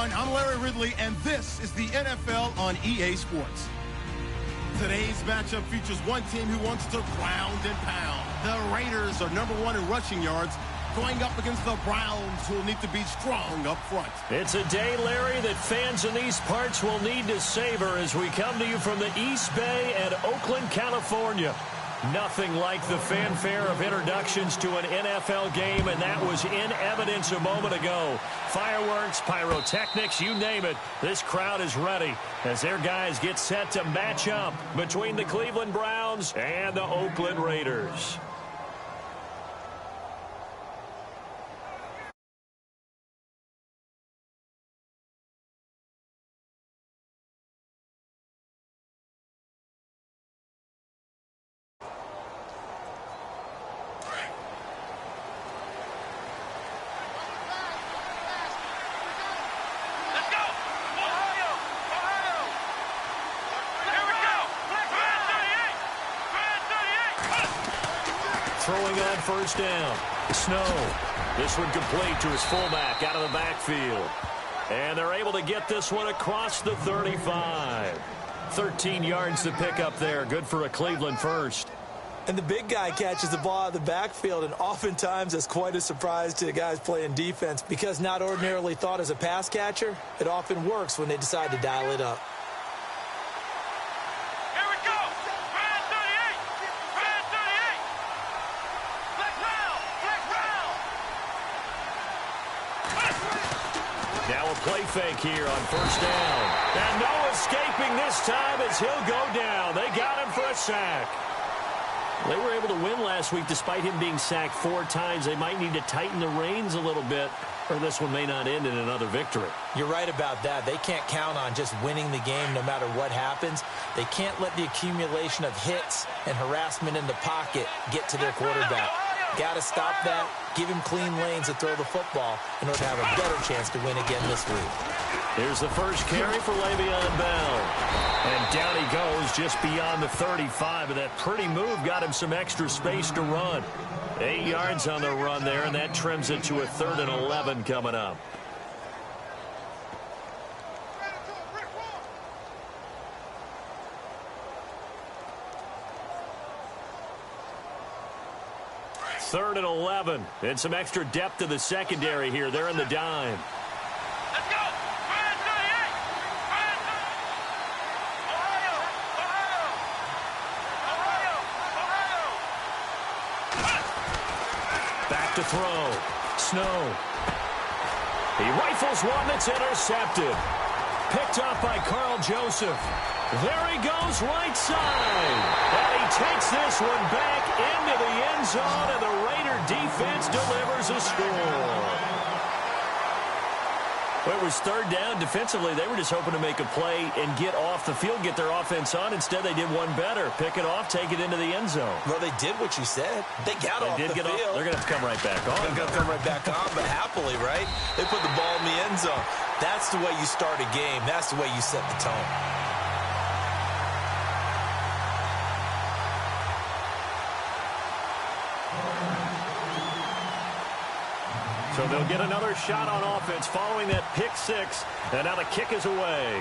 everyone. I'm Larry Ridley, and this is the NFL on EA Sports. Today's matchup features one team who wants to ground and pound. The Raiders are #1 in rushing yards, going up against the Browns, who will need to be strong up front. It's a day, Larry, that fans in these parts will need to savor as we come to you from the East Bay and Oakland, California. Nothing like the fanfare of introductions to an NFL game, and that was in evidence a moment ago. Fireworks, pyrotechnics, you name it. This crowd is ready as their guys get set to match up between the Cleveland Browns and the Oakland Raiders. Throwing on first down. Snow. This one complete to his fullback out of the backfield. And they're able to get this one across the 35. 13 yards to pick up there. Good for a Cleveland first. And the big guy catches the ball out of the backfield, and oftentimes it's quite a surprise to the guys playing defense because not ordinarily thought as a pass catcher, it often works when they decide to dial it up. Now a play fake here on first down. And no escaping this time as he'll go down. They got him for a sack. They were able to win last week despite him being sacked 4 times. They might need to tighten the reins a little bit, or this one may not end in another victory. You're right about that. They can't count on just winning the game no matter what happens. They can't let the accumulation of hits and harassment in the pocket get to their quarterback. Got to stop that, give him clean lanes to throw the football in order to have a better chance to win again this week. Here's the first carry for Le'Veon Bell. And down he goes just beyond the 35, and that pretty move got him some extra space to run. 8 yards on the run there, and that trims it to a 3rd and 11 coming up. Third and 11, and some extra depth to the secondary here. They're in the dime. Let's go! Brian 38! Brian 38! Ohio! Back to throw. Snow. He rifles one that's intercepted. Picked up by Carl Joseph. There he goes right side. And he takes this one back into the end zone, and the Raider defense delivers a score. Well, it was 3rd down. Defensively, they were just hoping to make a play and get off the field, get their offense on. Instead, they did one better. Pick it off, take it into the end zone. Well, they did what you said. They got off the field. They're going to have to come right back on. They're going to come right back on, but happily, right? They put the ball in the end zone. That's the way you start a game. That's the way you set the tone. So they'll get another shot on offense following that pick 6. And now the kick is away.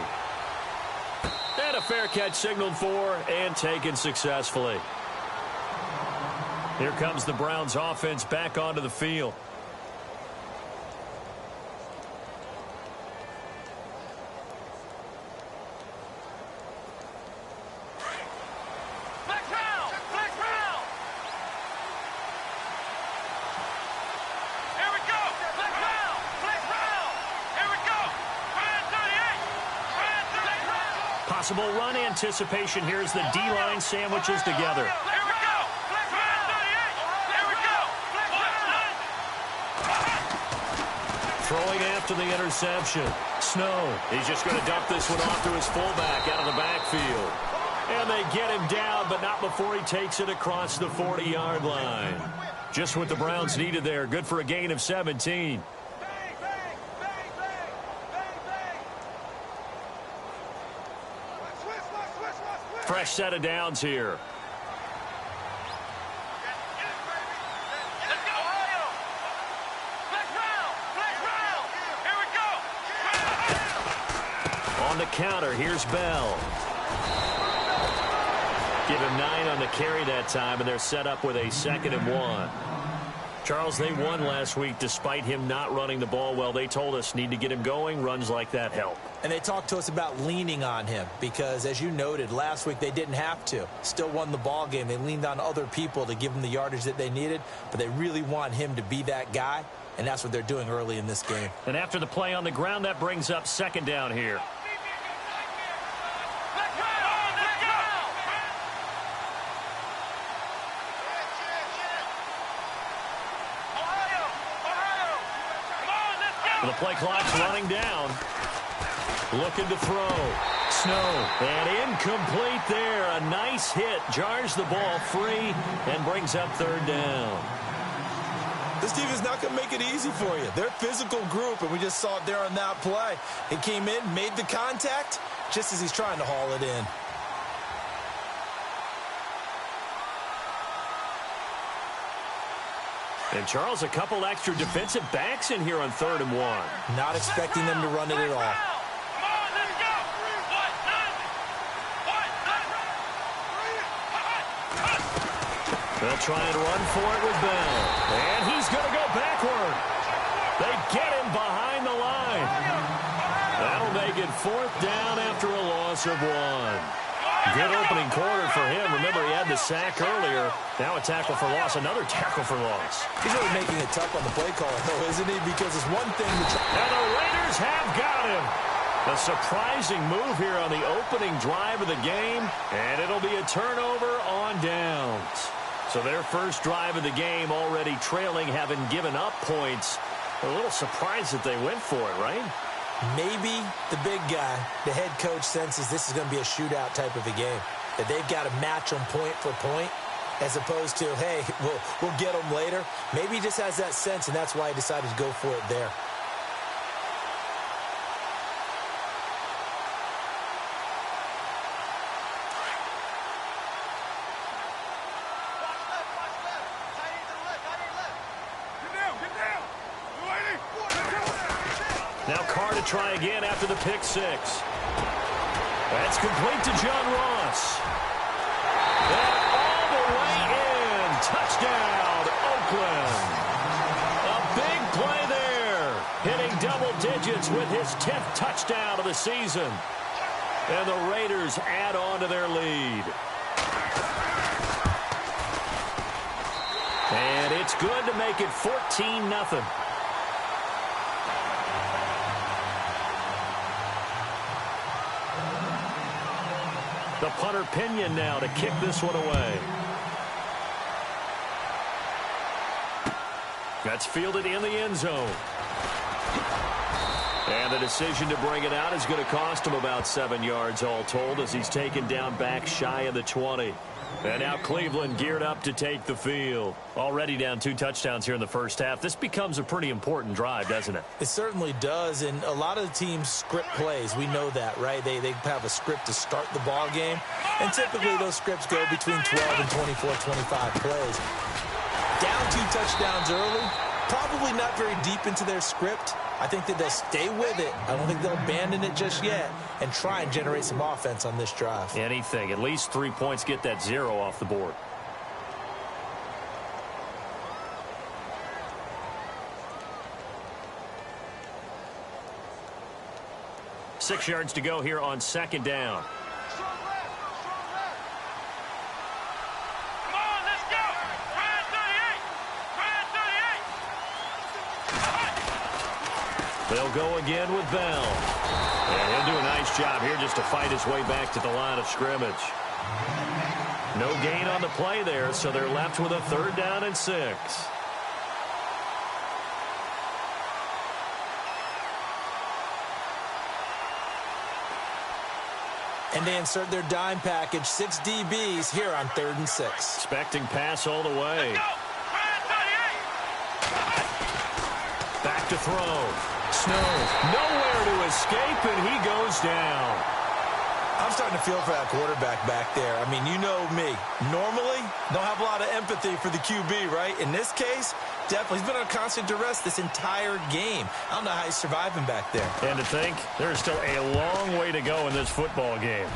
And a fair catch signaled for and taken successfully. Here comes the Browns offense back onto the field. Possible run anticipation here as the D-line sandwiches together. Here we go! Here we go! Throwing after the interception. Snow. He's just going to dump this one off to his fullback out of the backfield. And they get him down, but not before he takes it across the 40-yard line. Just what the Browns needed there. Good for a gain of 17. Fresh set of downs here. Let's go, Ohio! Flex round! Flex round! Here we go! On the counter, here's Bell. Give him 9 on the carry that time, and they're set up with a 2nd and 1. Charles, they won last week despite him not running the ball well. They told us need to get him going. Runs like that help. And they talked to us about leaning on him because, as you noted, last week they didn't have to. Still won the ball game. They leaned on other people to give them the yardage that they needed, but they really want him to be that guy, and that's what they're doing early in this game. And after the play on the ground, that brings up 2nd down here. The play clock's running down. Looking to throw. Snow. And incomplete there. A nice hit. Jars the ball free and brings up 3rd down. This team is not going to make it easy for you. They're a physical group, and we just saw it there on that play. He came in, made the contact, just as he's trying to haul it in. And, Charles, a couple extra defensive backs in here on 3rd and 1. Not expecting them to run it at all. They'll try and run for it with Bell. And he's going to go backward. They get him behind the line. That'll make it 4th down after a loss of 1. Good opening quarter for him. Remember, he had the sack earlier. Now a tackle for loss. Another tackle for loss. He's really making it tough on the play caller, though, isn't he? Because it's one thing to try. And the Raiders have got him. A surprising move here on the opening drive of the game. And it'll be a turnover on downs. So their first drive of the game already trailing, having given up points. A little surprised that they went for it, right? Maybe the big guy, the head coach, senses this is going to be a shootout type of a game. That they've got to match them point for point as opposed to, hey, we'll get them later. Maybe he just has that sense, and that's why he decided to go for it there. Now Carr to try again after the pick 6. That's complete to John Ross. And all the way in. Touchdown, Oakland. A big play there. Hitting double digits with his 10th touchdown of the season. And the Raiders add on to their lead. And it's good to make it 14-0. The punter Pinion now to kick this one away. That's fielded in the end zone. And the decision to bring it out is going to cost him about 7 yards all told as he's taken down back shy of the 20. And now Cleveland geared up to take the field. Already down 2 touchdowns here in the first half. This becomes a pretty important drive, doesn't it? It certainly does, and a lot of the teams script plays. We know that, right? They have a script to start the ball game, and typically those scripts go between 12 and 24, 25 plays. Down 2 touchdowns early, probably not very deep into their script. I think that they'll stay with it. I don't think they'll abandon it just yet and try and generate some offense on this drive. Anything. At least 3 points, get that 0 off the board. Six yards to go here on 2nd down. They'll go again with Bell. And he'll do a nice job here just to fight his way back to the line of scrimmage. No gain on the play there, so they're left with a 3rd down and 6. And they insert their dime package, 6 DBs here on 3rd and 6. Expecting pass all the way. Back to throw. Snow nowhere to escape, and he goes down. I'm starting to feel for that quarterback back there. I mean, you know me. Normally, don't have a lot of empathy for the QB, right? In this case, definitely. He's been on constant duress this entire game. I don't know how he's surviving back there. And to think, there's still a long way to go in this football game.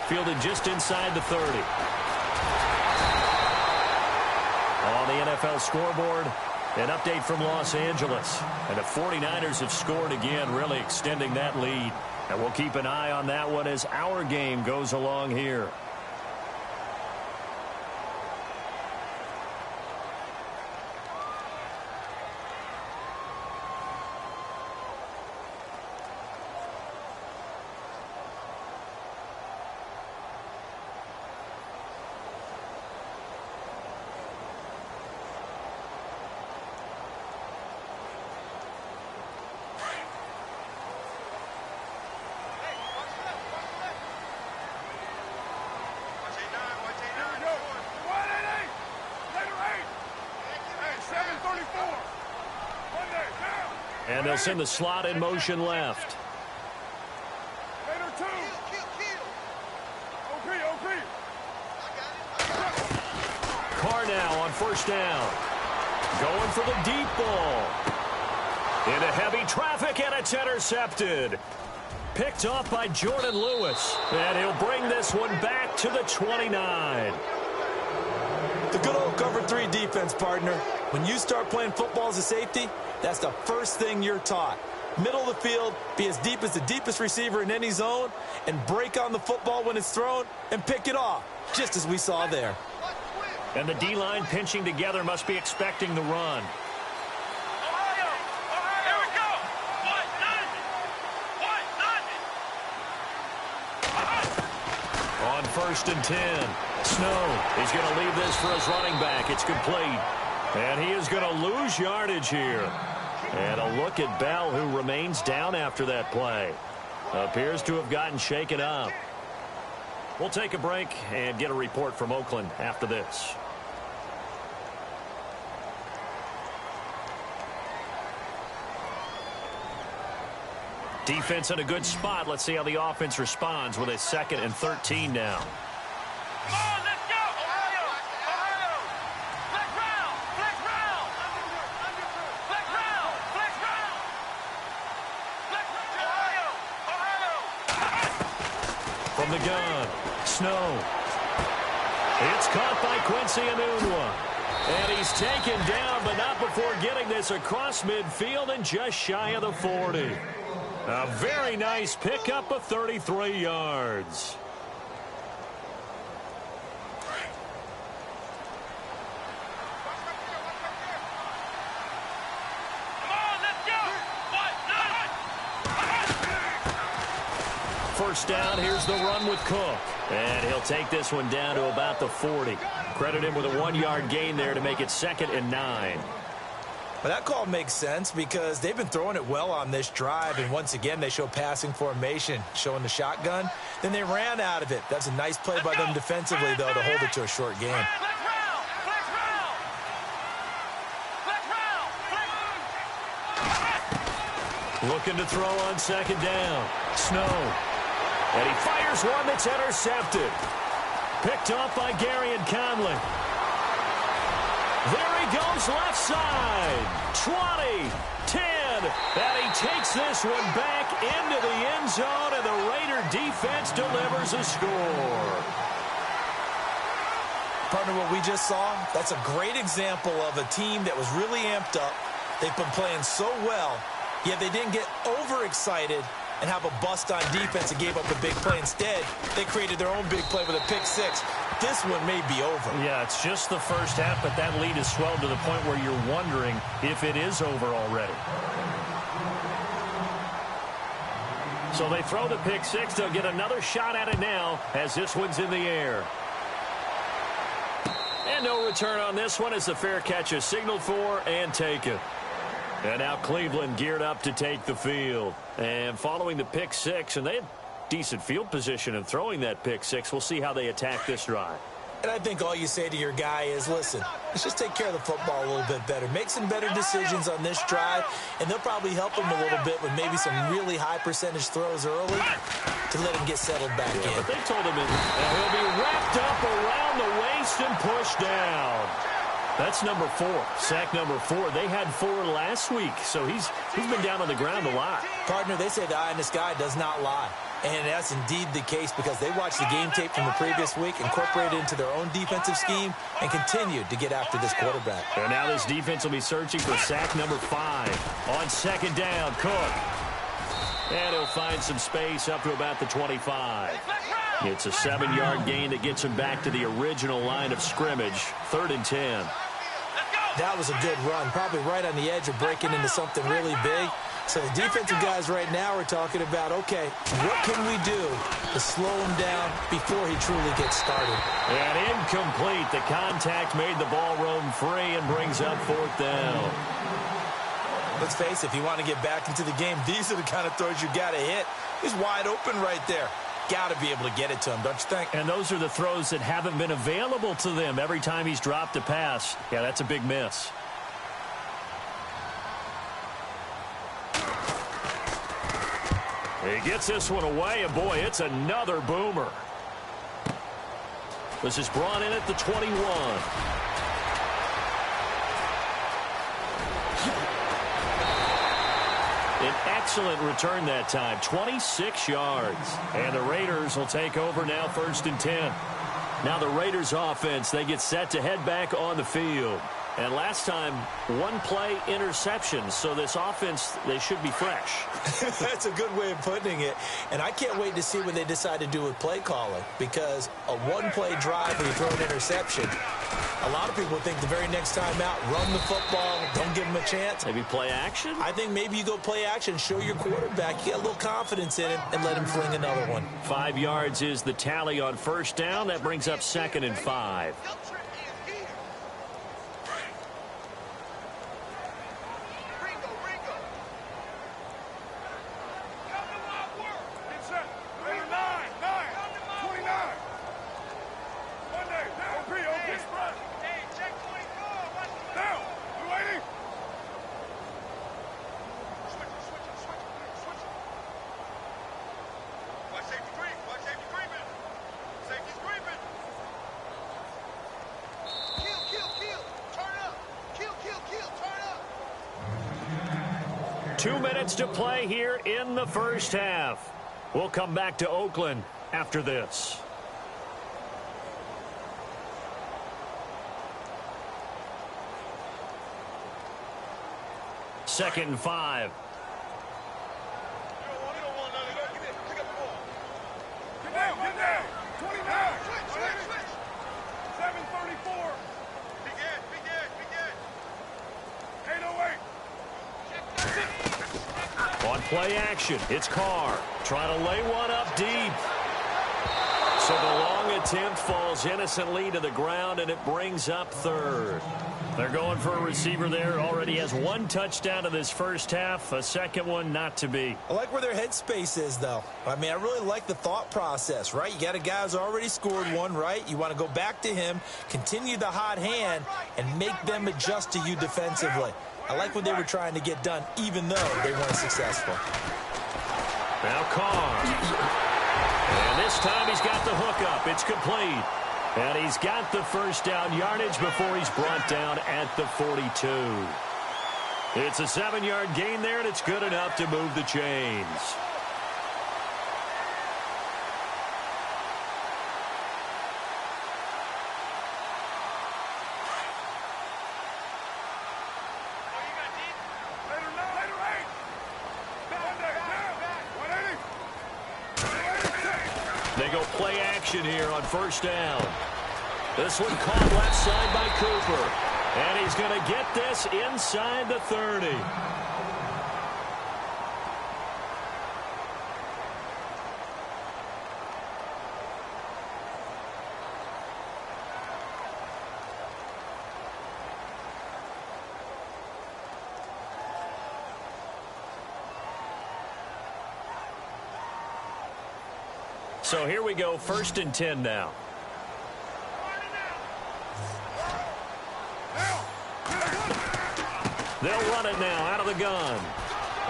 Fielded just inside the 30. On the NFL scoreboard, an update from Los Angeles. And the 49ers have scored again, really extending that lead. And we'll keep an eye on that one as our game goes along here. And they'll send the slot in motion left. Carr now on first down. Going for the deep ball. Into heavy traffic, and it's intercepted. Picked off by Jordan Lewis. And he'll bring this one back to the 29. The good old cover 3 defense, partner. When you start playing football as a safety, that's the first thing you're taught. Middle of the field, be as deep as the deepest receiver in any zone, and break on the football when it's thrown and pick it off, just as we saw there. And the D-line pinching together must be expecting the run. Here we go. On 1st and 10, Snow is going to leave this for his running back. It's complete. And he is going to lose yardage here. And a look at Bell, who remains down after that play. Appears to have gotten shaken up. We'll take a break and get a report from Oakland after this. Defense in a good spot. Let's see how the offense responds with a 2nd and 13 now. Come on, let's go. Ohio. Flex round. Flex round. Flex round. Flex round. Flex round. Ohio. From the gun, Snow. It's caught by Quincy Enunwa. And he's taken down, but not before getting this across midfield and just shy of the 40. A very nice pickup of 33 yards. Come on, let's go. First down, here's the run with Cook. And he'll take this one down to about the 40. Credit him with a 1-yard gain there to make it 2nd and 9. But that call makes sense because they've been throwing it well on this drive, and once again they show passing formation, showing the shotgun. Then they ran out of it. That's a nice play by them defensively, though, to hold it to a short game. Flex round. Flex round. Flex round. Looking to throw on 2nd down. Snow. And he fires one that's intercepted. Picked off by Gary and Conley. There he goes left side. 20, 10. And he takes this one back into the end zone, and the Raider defense delivers a score. Partner, what we just saw, that's a great example of a team that was really amped up. They've been playing so well, yet they didn't get overexcited and have a bust on defense and gave up a big play. Instead, they created their own big play with a pick 6. This one may be over. Yeah, it's just the first half, but that lead has swelled to the point where you're wondering if it is over already. So they throw the pick 6. They'll get another shot at it now as this one's in the air. And no return on this one as the fair catch is signaled for and taken. And now Cleveland geared up to take the field. And following the pick 6, and they had decent field position in throwing that pick 6. We'll see how they attack this drive. And I think all you say to your guy is, listen, let's just take care of the football a little bit better. Make some better decisions on this drive, and they'll probably help him a little bit with maybe some really high percentage throws early to let him get settled back in. But they told him he'll be wrapped up around the waist released and pushed down. That's number 4, sack number 4. They had 4 last week, so he's been down on the ground a lot. Partner, they say the eye in the sky does not lie. And that's indeed the case because they watched the game tape from the previous week, incorporated it into their own defensive scheme, and continued to get after this quarterback. And now this defense will be searching for sack number 5. On second down, Cook. And he'll find some space up to about the 25. It's a 7-yard gain that gets him back to the original line of scrimmage. 3rd and 10. That was a good run, probably right on the edge of breaking into something really big. So the defensive guys right now are talking about, okay, what can we do to slow him down before he truly gets started? And incomplete. The contact made the ball roam free and brings up 4th down. Let's face it, if you want to get back into the game, these are the kind of throws you got to hit. He's wide open right there. Got to be able to get it to him, don't you think? And those are the throws that haven't been available to them every time he's dropped a pass. Yeah, that's a big miss. He gets this one away, and boy, it's another boomer. This is brought in at the 21. An excellent return that time, 26 yards. And the Raiders will take over now, 1st and 10. Now the Raiders offense, they get set to head back on the field. And last time, 1-play interception. So this offense, they should be fresh. That's a good way of putting it. And I can't wait to see what they decide to do with play calling. Because a 1-play drive where you throw an interception, a lot of people think the very next time out, run the football, don't give him a chance. Maybe play action? I think maybe you go play action, show your quarterback, you get a little confidence in him, and let him fling another one. 5 yards is the tally on 1st down. That brings up 2nd and 5. To play here in the 1st half. We'll come back to Oakland after this. Second and 5. Get down. 29. Switch. 734. Begin. 808. On play action, it's Carr trying to lay one up deep. So the long attempt falls innocently to the ground, and it brings up 3rd. They're going for a receiver there. Already has 1 touchdown in this 1st half. A 2nd one not to be. I like where their headspace is, though. I mean, I really like the thought process, right? You got a guy who's already scored 1, right? You want to go back to him, continue the hot hand, and make them adjust to you defensively. I like what they were trying to get done, even though they weren't successful. Now Carr. And this time he's got the hookup. It's complete. And he's got the 1st down yardage before he's brought down at the 42. It's a 7-yard gain there, and it's good enough to move the chains. They go play action here on 1st down. This one caught left side by Cooper. And he's going to get this inside the 30. So here we go, 1st and 10 now. They'll run it now out of the gun.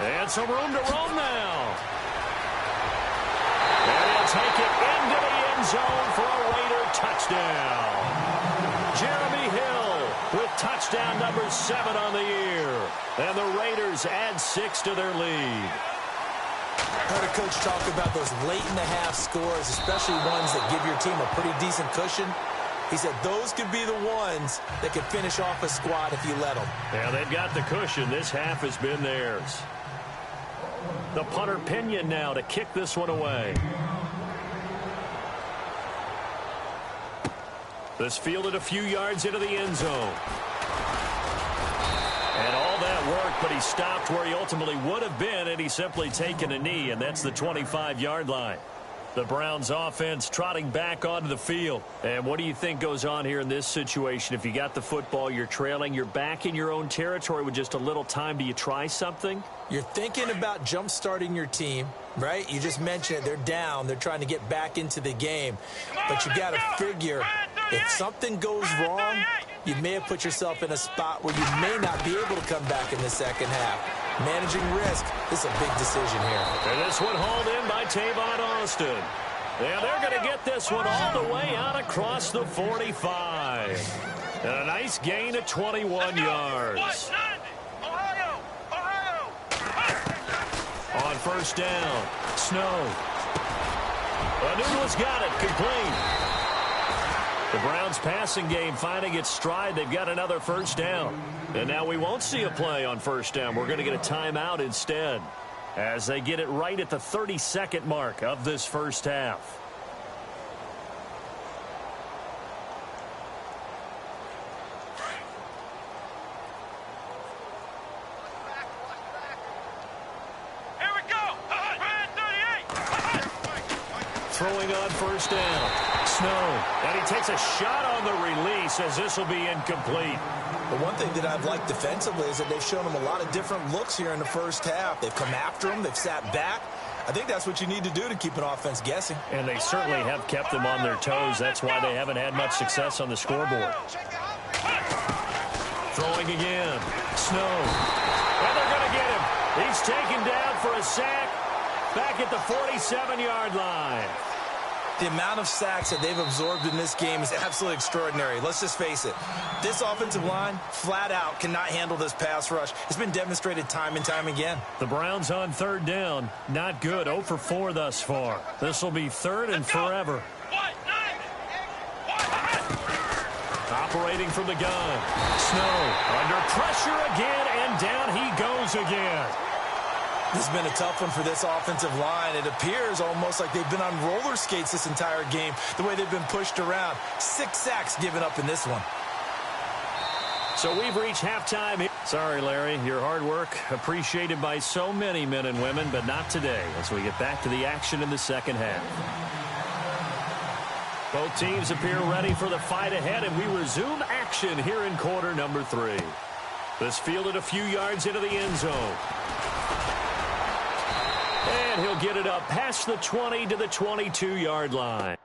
And some room to roam now. And he'll take it into the end zone for a Raider touchdown. touchdown number 7 on the year. And the Raiders add 6 to their lead. I heard a coach talk about those late-in-the-half scores, especially ones that give your team a pretty decent cushion. He said those could be the ones that could finish off a squad if you let them. Yeah, they've got the cushion. This half has been theirs. The punter Pinion now to kick this one away. This fielded a few yards into the end zone. And all that work, but he stopped where he ultimately would have been had he simply taken a knee, and that's the 25-yard line. The Browns offense trotting back onto the field. And what do you think goes on here in this situation? If you got the football, you're trailing, you're back in your own territory with just a little time. Do you try something? You're thinking about jump-starting your team, right? You just mentioned it. They're down. They're trying to get back into the game. But you got to figure, if something goes wrong, you may have put yourself in a spot where you may not be able to come back in the second half. Managing risk, this is a big decision here. And this one hauled in by Tavon Austin. Yeah, they're going to get this one all the way out across the 45. And a nice gain of 21 yards. On first down, Snow. Anunua's got it, complete. The Browns passing game finding its stride. They've got another first down. And now we won't see a play on first down. We're going to get a timeout instead as they get it right at the 32nd mark of this first half. Here we go. Red 38. Throwing on first down. Snow. And he takes a shot on the release as this will be incomplete. The one thing that I've liked defensively is that they've shown them a lot of different looks here in the first half. They've come after them. They've sat back. I think that's what you need to do to keep an offense guessing. And they certainly have kept them on their toes. That's why they haven't had much success on the scoreboard. Throwing again. Snow. And they're going to get him. He's taken down for a sack back at the 47-yard line. The amount of sacks that they've absorbed in this game is absolutely extraordinary. Let's just face it. This offensive line, flat out, cannot handle this pass rush. It's been demonstrated time and time again. The Browns on third down. Not good. 0 for 4 thus far. This will be third and forever. Operating from the gun. Snow under pressure again, and down he goes again. This has been a tough one for this offensive line. It appears almost like they've been on roller skates this entire game, the way they've been pushed around. 6 sacks given up in this one. So we've reached halftime. Sorry, Larry, your hard work appreciated by so many men and women, but not today as we get back to the action in the second half. Both teams appear ready for the fight ahead, and we resume action here in quarter number 3. This fielded a few yards into the end zone. And he'll get it up past the 20 to the 22-yard line.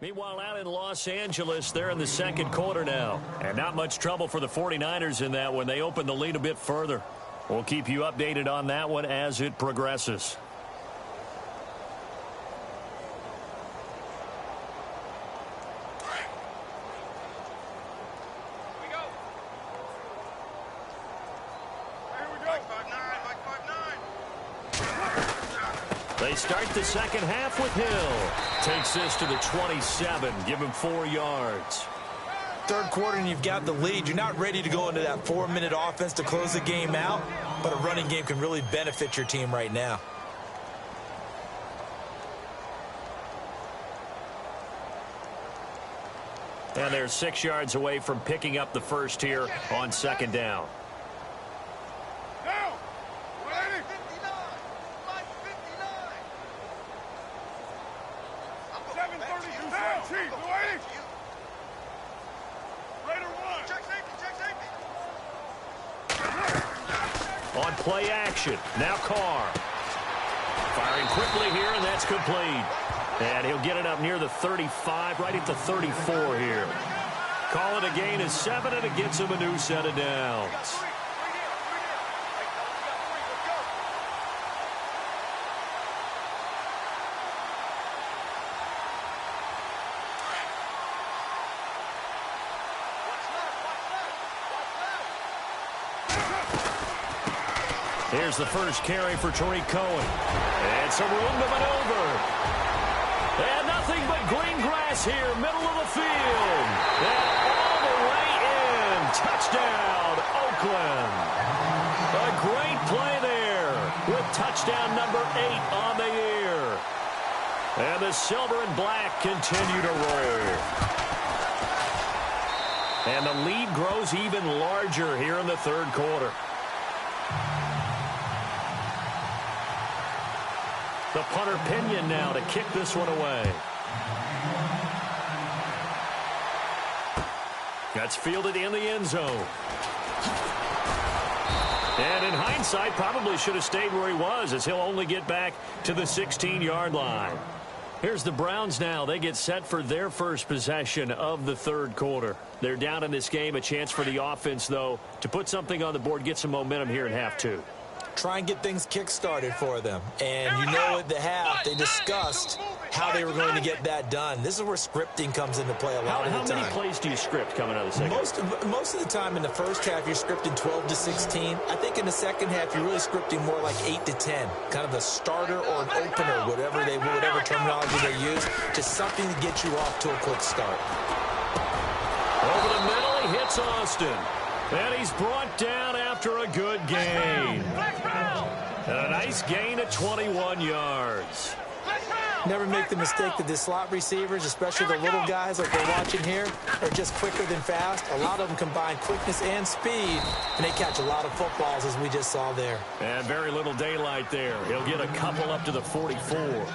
Meanwhile, out in Los Angeles, they're in the second quarter now. And not much trouble for the 49ers in that when they open the lead a bit further. We'll keep you updated on that one as it progresses. They start the second half with Hill. Takes this to the 27. Give him 4 yards. Third quarter and you've got the lead. You're not ready to go into that 4-minute offense to close the game out, but a running game can really benefit your team right now. And they're 6 yards away from picking up the first here on second down. On play action, now Carr. Firing quickly here, and that's complete. And he'll get it up near the 35, right at the 34 here. Call it a gain of 7, and it gets him a new set of downs. Here's the first carry for Tariq Cohen. And some room to maneuver. And nothing but green grass here, middle of the field. And all the way in. Touchdown, Oakland. A great play there with touchdown number 8 on the year. And the silver and black continue to roll. And the lead grows even larger here in the third quarter. The punter Pinion now to kick this one away. That's fielded in the end zone. And in hindsight, probably should have stayed where he was, as he'll only get back to the 16-yard line. Here's the Browns now. They get set for their first possession of the third quarter. They're down in this game. A chance for the offense, though, to put something on the board, get some momentum here in half two. Try and get things kick-started for them. And you know at the half, they discussed how they were going to get that done. This is where scripting comes into play a lot of the time. How many plays do you script coming out of the second? Most of the time in the first half, you're scripting 12 to 16. I think in the second half, you're really scripting more like 8 to 10. Kind of a starter or an opener, whatever terminology they use, just something to get you off to a quick start. Over the middle, he hits Austin. And he's brought down after a good gain. And a nice gain of 21 yards. Never make the mistake that the slot receivers, especially the little guys like we're watching here, are just quicker than fast. A lot of them combine quickness and speed, and they catch a lot of footballs, as we just saw there. And very little daylight there. He'll get a couple up to the 44.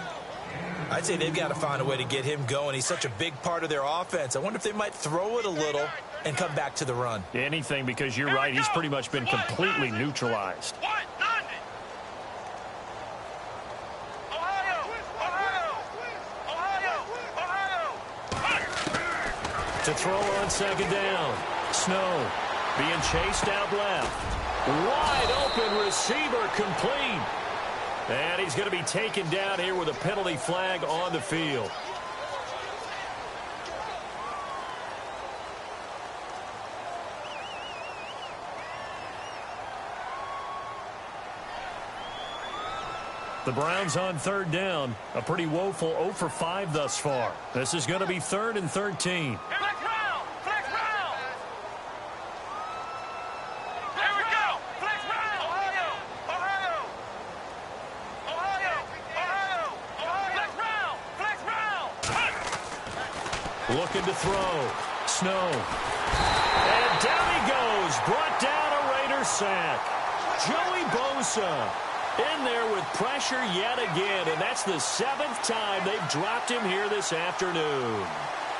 I'd say they've got to find a way to get him going. He's such a big part of their offense. I wonder if they might throw it a little and come back to the run. Anything, because you're right. He's pretty much been completely neutralized. To throw on second down. Snow being chased out left. Wide open receiver complete. And he's going to be taken down here with a penalty flag on the field. The Browns on third down. A pretty woeful 0 for 5 thus far. This is going to be 3rd and 13. Looking to throw. Snow. And down he goes. Brought down a Raider sack. Joey Bosa in there with pressure yet again. And that's the 7th time they've dropped him here this afternoon.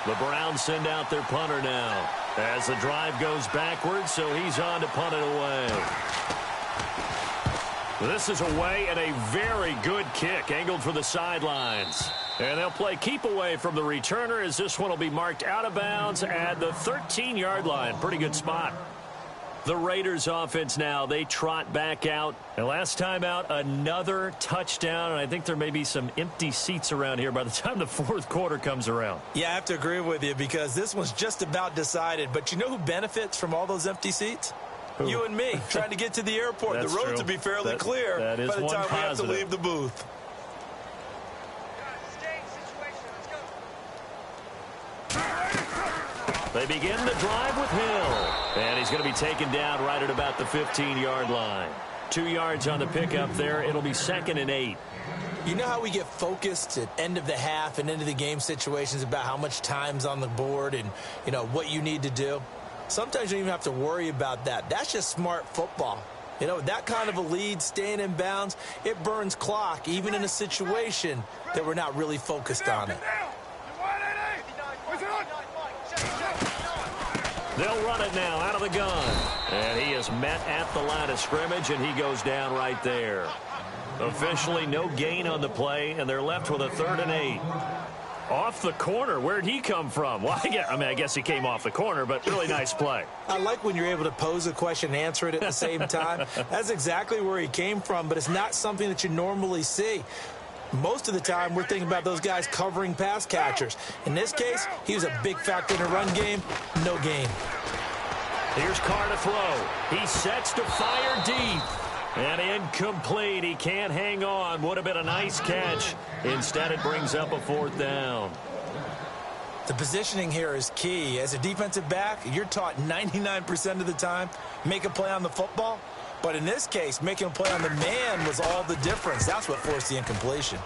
The Browns send out their punter now as the drive goes backwards, so he's on to punt it away. This is away and a very good kick angled for the sidelines. And they'll play keep away from the returner as this one will be marked out of bounds at the 13-yard line. Pretty good spot. The Raiders offense now, they trot back out. And last time out, another touchdown. And I think there may be some empty seats around here by the time the fourth quarter comes around. Yeah, I have to agree with you because this one's just about decided. But you know who benefits from all those empty seats? Who? You and me, trying to get to the airport. The roads will be fairly clear by the time we have to leave the booth. They begin the drive with Hill. And he's going to be taken down right at about the 15-yard line. 2 yards on the pickup there. It'll be 2nd and 8. You know how we get focused at end of the half and into the game situations about how much time's on the board and, you know, what you need to do? Sometimes you don't even have to worry about that. That's just smart football. You know, that kind of a lead, staying in bounds, it burns clock, even in a situation that we're not really focused on it. They'll run it now out of the gun. And he is met at the line of scrimmage, and he goes down right there. Officially no gain on the play, and they're left with a 3rd and 8. Off the corner. Where'd he come from? Well, I guess he came off the corner, but really nice play. I like when you're able to pose a question and answer it at the same time. That's exactly where he came from, but it's not something that you normally see. Most of the time, we're thinking about those guys covering pass catchers. In this case, he was a big factor in the run game. No gain. Here's Carr to throw. He sets to fire deep. And incomplete. He can't hang on. Would have been a nice catch. Instead, it brings up a 4th down. The positioning here is key. As a defensive back, you're taught 99% of the time, make a play on the football. But in this case, making a play on the man was all the difference. That's what forced the incompletion.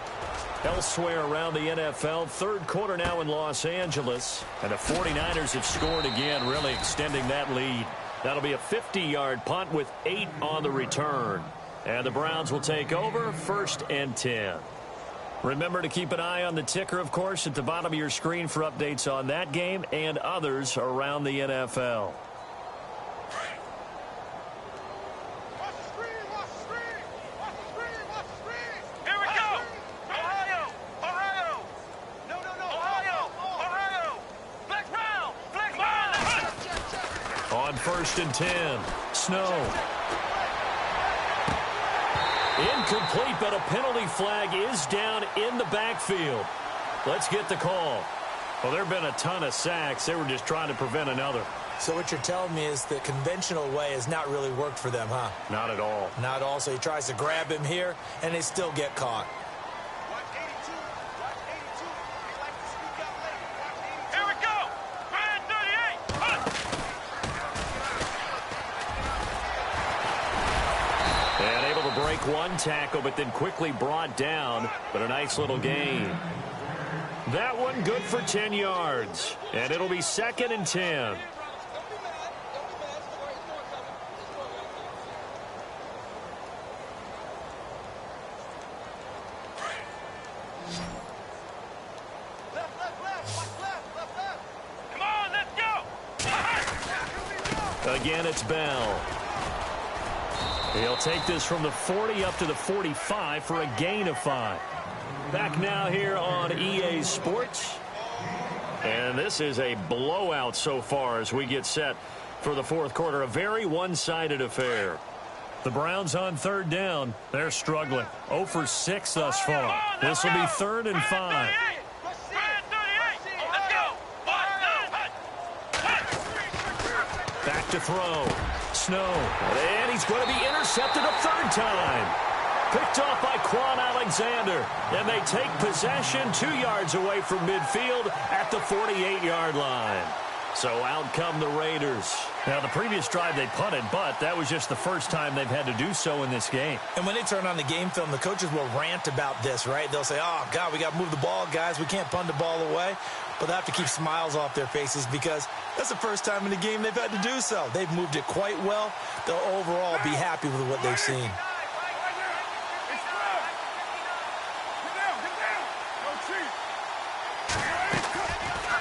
Elsewhere around the NFL, 3rd quarter now in Los Angeles. And the 49ers have scored again, really extending that lead. That'll be a 50-yard punt with 8 on the return. And the Browns will take over 1st and 10. Remember to keep an eye on the ticker, of course, at the bottom of your screen for updates on that game and others around the NFL. Here we go. Ohio. Ohio. No. Ohio. Ohio. Flex round. Flex round. On 1st and 10, Snow. Incomplete, but a penalty flag is down in the backfield. Let's get the call. Well, there have been a ton of sacks. They were just trying to prevent another. So what you're telling me is the conventional way has not really worked for them, huh? Not at all. Not all. So he tries to grab him here, and they still get caught. Here we go. Grand 38. And able to break one tackle, but then quickly brought down. But a nice little gain. That one good for 10 yards. And it'll be 2nd and 10. Come on, let's go. Again, it's Bell. He'll take this from the 40 up to the 45 for a gain of 5. Back now here on EA Sports. And this is a blowout so far as we get set for the 4th quarter. A very one-sided affair. The Browns on 3rd down. They're struggling. 0 for 6 thus far. This will be 3rd and 5. Back to throw. Snow. And he's going to be intercepted a 3rd time. Picked off by Quan Alexander. And they take possession 2 yards away from midfield at the 48-yard line. So out come the Raiders. Now, the previous drive they punted, but that was just the first time they've had to do so in this game. And when they turn on the game film, the coaches will rant about this, right? They'll say, oh, God, we got to move the ball, guys. We can't punt the ball away. But they have to keep smiles off their faces because that's the first time in the game they've had to do so. They've moved it quite well. They'll overall be happy with what they've seen.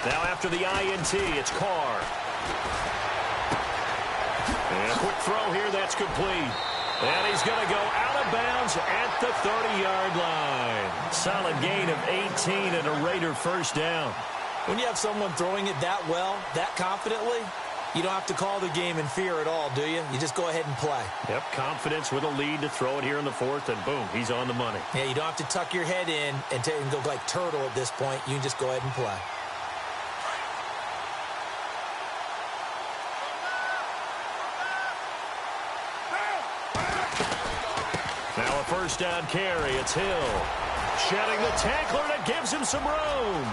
Now after the INT, it's Carr. And a quick throw here, that's complete. And he's going to go out of bounds at the 30-yard line. Solid gain of 18 and a Raider 1st down. When you have someone throwing it that well, that confidently, you don't have to call the game in fear at all, do you? You just go ahead and play. Yep, confidence with a lead to throw it here in the 4th, and boom, he's on the money. Yeah, you don't have to tuck your head in and go like turtle at this point. You can just go ahead and play. Now a 1st down carry. It's Hill. Shedding the tackler, and it gives him some room.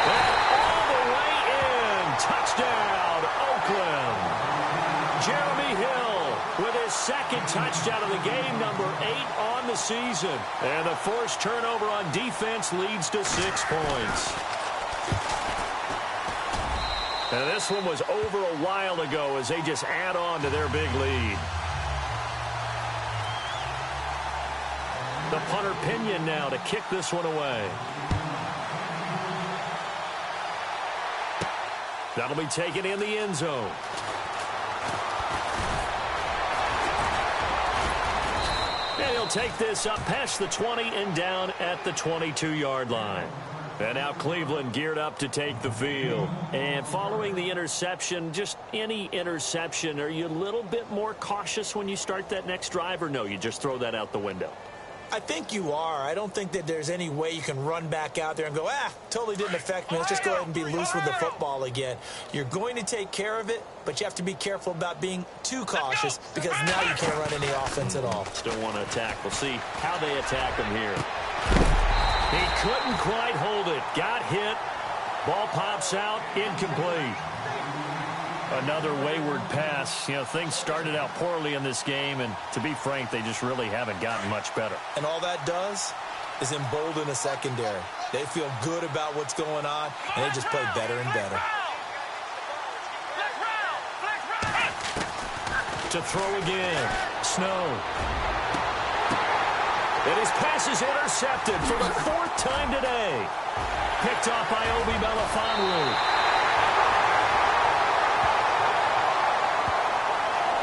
And all the way in. Touchdown, Oakland. Jeremy Hill with his 2nd touchdown of the game, number 8 on the season. And the forced turnover on defense leads to 6 points. And this one was over a while ago as they just add on to their big lead. The punter Pinion now to kick this one away. That'll be taken in the end zone. And he'll take this up past the 20 and down at the 22-yard line. And now Cleveland geared up to take the field. And following the interception, just any interception, are you a little bit more cautious when you start that next drive, or no, you just throw that out the window? I think you are. I don't think that there's any way you can run back out there and go, totally didn't affect me. Let's just go ahead and be loose with the football again. You're going to take care of it, but you have to be careful about being too cautious because now you can't run any offense at all. Still want to attack. We'll see how they attack him here. He couldn't quite hold it. Got hit. Ball pops out. Incomplete. Another wayward pass. You know, things started out poorly in this game, and to be frank, they just really haven't gotten much better. And all that does is embolden a secondary. They feel good about what's going on, and they just play better and better. To throw again. Snow. And his pass is intercepted for the 4th time today. Picked off by Obi Melifonwu.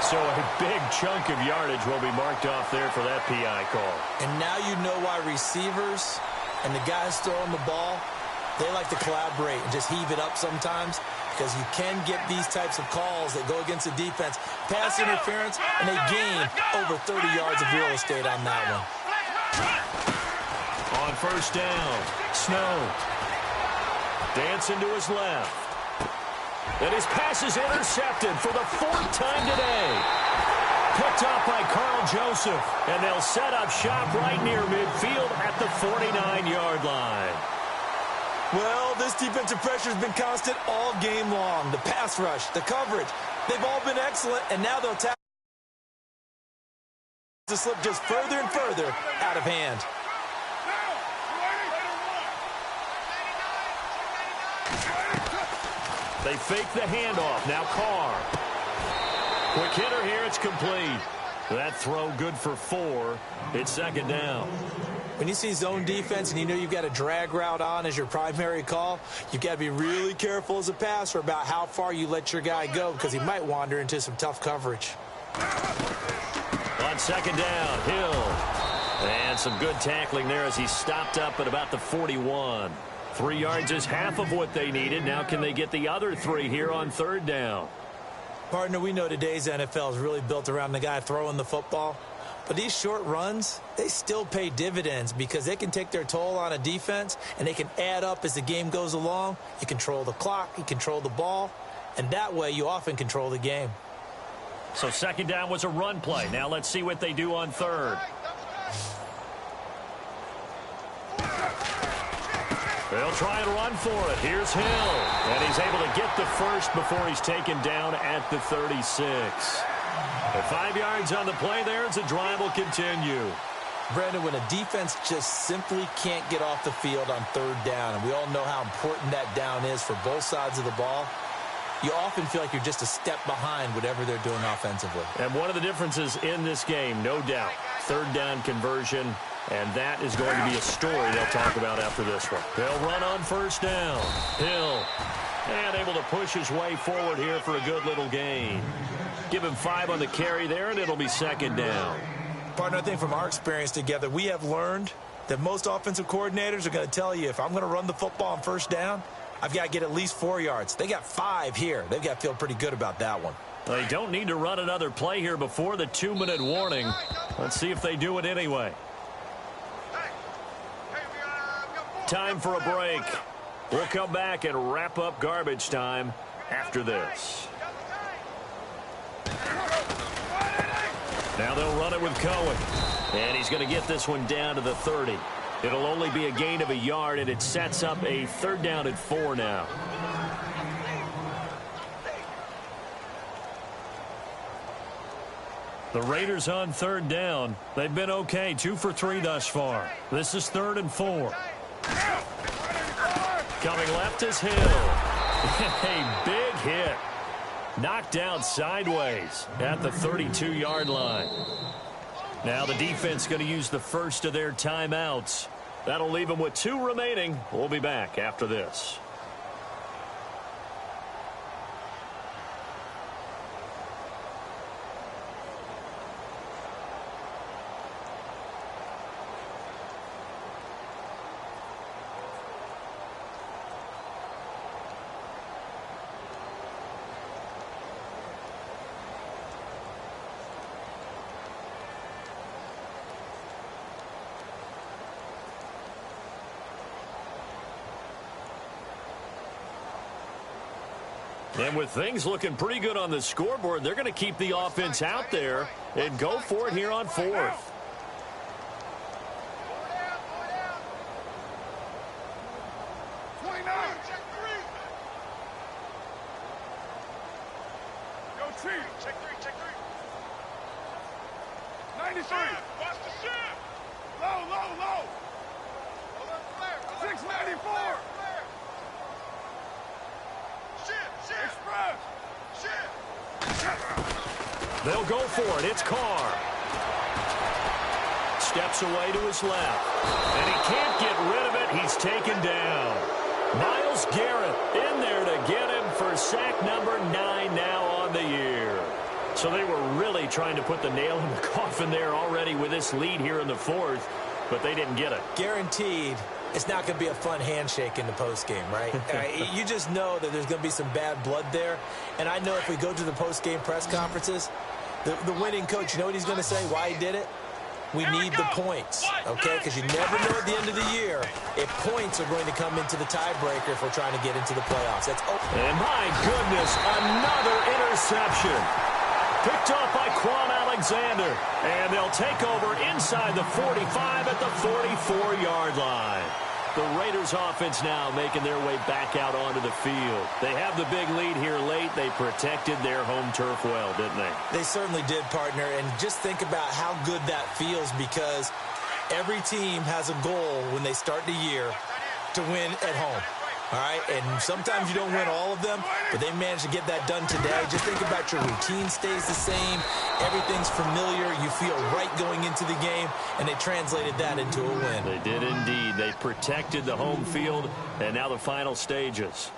So a big chunk of yardage will be marked off there for that PI call. And now you know why receivers and the guys throwing the ball, they like to collaborate and just heave it up sometimes, because you can get these types of calls that go against the defense. Pass interference, and they gain over 30 yards of real estate on that one. On first down, Snow. Dancing to his left. And his pass is intercepted for the 4th time today. Picked off by Carl Joseph. And they'll set up shop right near midfield at the 49-yard line. Well, this defensive pressure has been constant all game long. The pass rush, the coverage, they've all been excellent, and now they'll tap to slip just further and further out of hand. They fake the handoff. Now Carr. Quick hitter here. It's complete. That throw good for 4. It's 2nd down. When you see zone defense and you know you've got a drag route on as your primary call, you've got to be really careful as a passer about how far you let your guy go, because he might wander into some tough coverage. On 2nd down, Hill. And some good tackling there as he stopped up at about the 41. 3 yards is half of what they needed. Now can they get the other 3 here on 3rd down? Partner, we know today's NFL is really built around the guy throwing the football. But these short runs, they still pay dividends because they can take their toll on a defense, and they can add up as the game goes along. You control the clock, you control the ball, and that way you often control the game. So 2nd down was a run play. Now let's see what they do on 3rd. They'll try and run for it. Here's Hill. And he's able to get the first before he's taken down at the 36. At 5 yards on the play there, as the drive will continue. Brandon, when a defense just simply can't get off the field on 3rd down, and we all know how important that down is for both sides of the ball, you often feel like you're just a step behind whatever they're doing offensively. And one of the differences in this game, no doubt, 3rd down conversion. And that is going to be a story they'll talk about after this one. They'll run on 1st down. Hill. And able to push his way forward here for a good little gain. Give him 5 on the carry there, and it'll be 2nd down. Partner, I think from our experience together, we have learned that most offensive coordinators are going to tell you, if I'm going to run the football on 1st down, I've got to get at least 4 yards. They got 5 here. They've got to feel pretty good about that one. They don't need to run another play here before the 2-minute warning. Let's see if they do it anyway. Time for a break. We'll come back and wrap up garbage time after this. Now they'll run it with Cohen. And he's going to get this one down to the 30. It'll only be a gain of a yard, and it sets up a 3rd down and 4 now. The Raiders on 3rd down. They've been okay, 2 for 3 thus far. This is 3rd and 4. Coming left is Hill. A big hit. Knocked down sideways at the 32-yard line. Now the defense going to use the first of their timeouts. That'll leave them with 2 remaining. We'll be back after this. And with things looking pretty good on the scoreboard, they're going to keep the offense out there and go for it here on fourth. Check three. 93. Watch the shift. Low. 694. Shift. Express. Shift. They'll go for it. It's Carr. Steps away to his left. And he can't get rid of it. He's taken down. Myles Garrett in there to get him for sack number 9 now on the year. So they were really trying to put the nail in the coffin there already with this lead here in the fourth, but they didn't get it. Guaranteed it's not going to be a fun handshake in the postgame, right? You just know that there's going to be some bad blood there. And I know if we go to the postgame press conferences, the winning coach, you know what he's going to say, why he did it? We need the points, okay? Because you never know at the end of the year if points are going to come into the tiebreaker if we're trying to get into the playoffs. That's open. And my goodness, another interception. Picked off by Quan Alexander. And they'll take over inside the 45 at the 44-yard line. The Raiders offense now making their way back out onto the field. They have the big lead here late. They protected their home turf well, didn't they? They certainly did, partner. And just think about how good that feels, because every team has a goal when they start the year to win at home. All right, and sometimes you don't win all of them, but they managed to get that done today. Just think about your routine stays the same. Everything's familiar. You feel right going into the game, and they translated that into a win. They did indeed. They protected the home field, and now the final stages.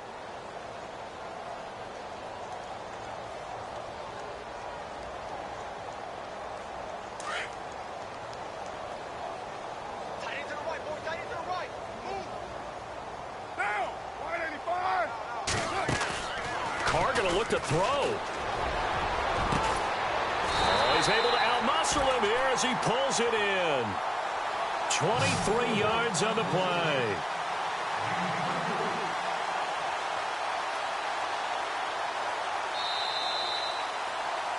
To throw. Oh, he's able to outmuscle him here as he pulls it in. 23 yards on the play.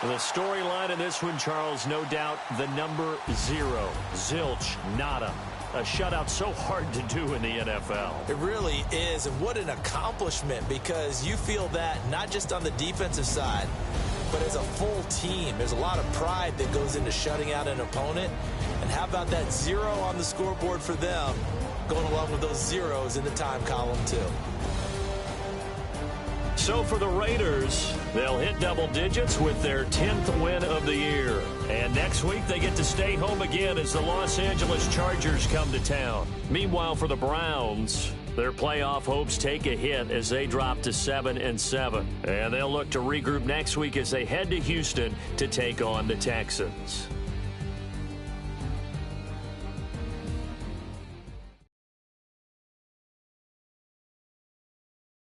The storyline in this one, Charles, no doubt the number 0. Zilch, nada. A shutout so hard to do in the NFL. It really is, and what an accomplishment, because you feel that not just on the defensive side, but as a full team. There's a lot of pride that goes into shutting out an opponent, and how about that 0 on the scoreboard for them, going along with those zeros in the time column too. So for the Raiders, they'll hit double digits with their 10th win of the year. And next week, they get to stay home again as the Los Angeles Chargers come to town. Meanwhile, for the Browns, their playoff hopes take a hit as they drop to 7-7. And they'll look to regroup next week as they head to Houston to take on the Texans.